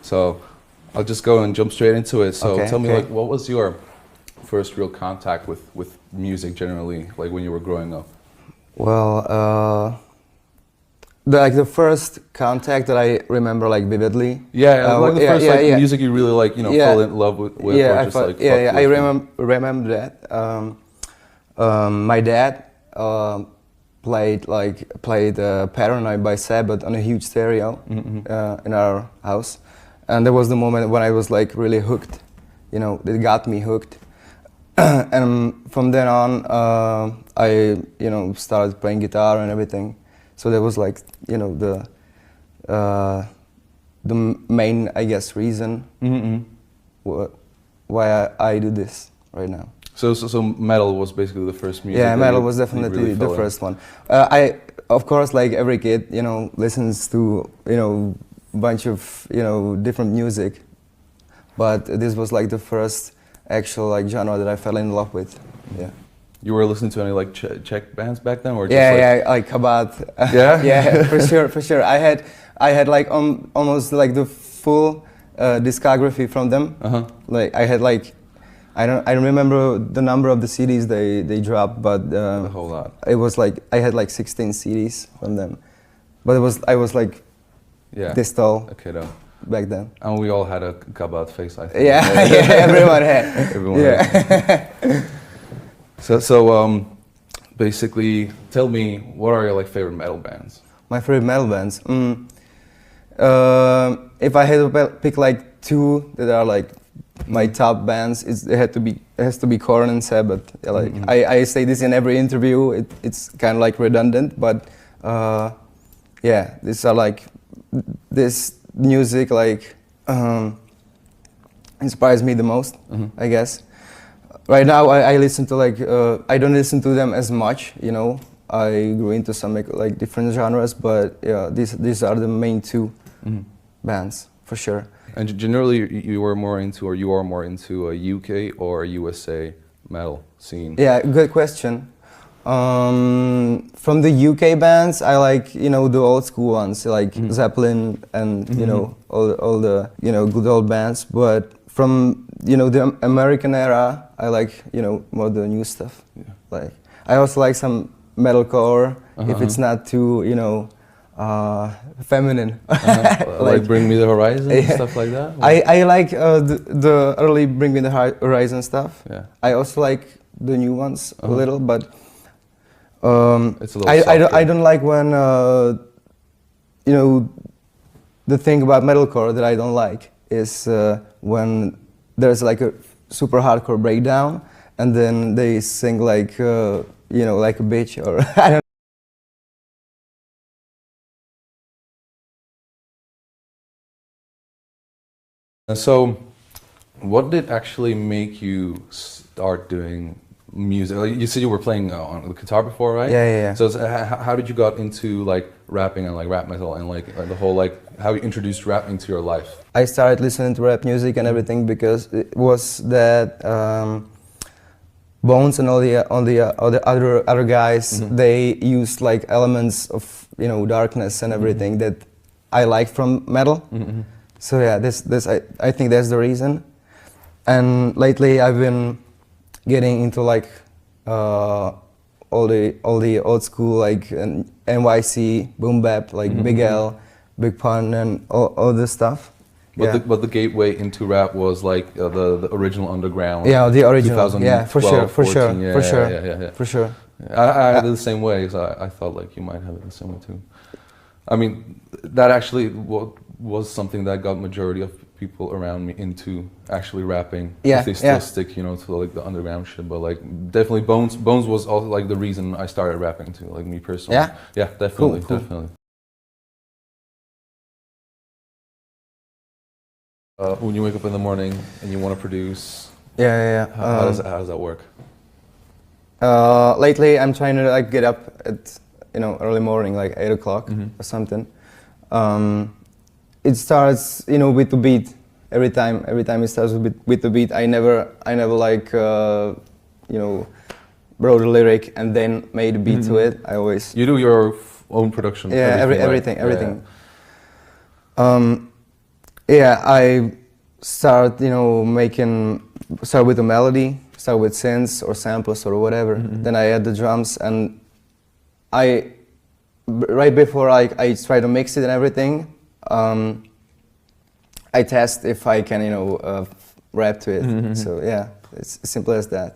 So I'll just go and jump straight into it. So Okay, tell me, okay. like, what was your first real contact with music generally, like when you were growing up? Well, the first contact that I remember like vividly. Yeah, like the first music you really like, Yeah. fell in love with, Yeah, or just like I remember that. My dad played Paranoid by Sabbath on a huge stereo in our house, and that was the moment when I was like really hooked. It got me hooked, and from then on, I started playing guitar and everything. So that was like the main, I guess, reason why I do this right now. So metal was basically the first music. Yeah, metal was definitely really the first one. I, of course, like every kid, listens to bunch of different music, but this was like the first actual like genre that I fell in love with. Yeah. You were listening to any like Czech bands back then, or just like Kabát. Yeah. Yeah, for sure. I had like almost like the full discography from them. Like I had like I don't remember the number of the CDs they dropped, but a whole lot. It was like I had like 16 CDs from them, but I was like this tall. Okay, though. Back then. And we all had a Kabát face, I think. Yeah, everyone had. Everyone had. So basically, tell me, what are your like favorite metal bands? My favorite metal bands. If I had to pick like two that are like my top bands, it has to be Korn and Sabbath. Like I say this in every interview. It's kind of like redundant, but these are like this music like inspires me the most, I guess. Right now, I listen to like I don't listen to them as much, I grew into some like different genres, but yeah, these are the main two bands for sure. And generally, you are more into a UK or a USA metal scene? Yeah, good question. From the UK bands, I like the old school ones like Zeppelin and all the good old bands. But from the American era, I like more the new stuff. Yeah. Like I also like some metalcore if it's not too feminine. like Bring Me the Horizon and stuff like that. I like the early Bring Me the Horizon stuff. Yeah. I also like the new ones a little, but it's a little I don't like when the thing about metalcore that I don't like is when there's like a super hardcore breakdown and then they sing like like a bitch or I don't. So, what did actually make you start doing music? Like you said you were playing on the guitar before, right? Yeah. So how did you got into like rapping and like rap metal and like the whole like how you introduced rap into your life? I started listening to rap music and everything because it was that Bones and all the other guys they used like elements of darkness and everything that I like from metal. So yeah, I think that's the reason. And lately I've been getting into like all the old school like NYC boom bap like Big L, Big Pun and all this stuff. But the gateway into rap was like the original underground. Yeah, the original. 2012, yeah, for sure. I had it the same way, so I thought like you might have it the same way too. I mean, that actually was something that got majority of people around me into actually rapping. Yeah, if they still stick, to like the underground shit. But like definitely Bones was also like the reason I started rapping too. Like me personally. Yeah. Yeah, definitely, Cool. definitely. When you wake up in the morning and you want to produce, how does that work? Lately, I'm trying to like get up at early morning, like 8 o'clock or something. It starts with the beat. Every time it starts with the beat. I never like wrote a lyric and then made a beat to it. I always do your own production. Yeah, everything. Yeah, I start with a melody, start with synths or samples or whatever. Then I add the drums, and right before I try to mix it and everything, I test if I can rap to it. So yeah, it's as simple as that.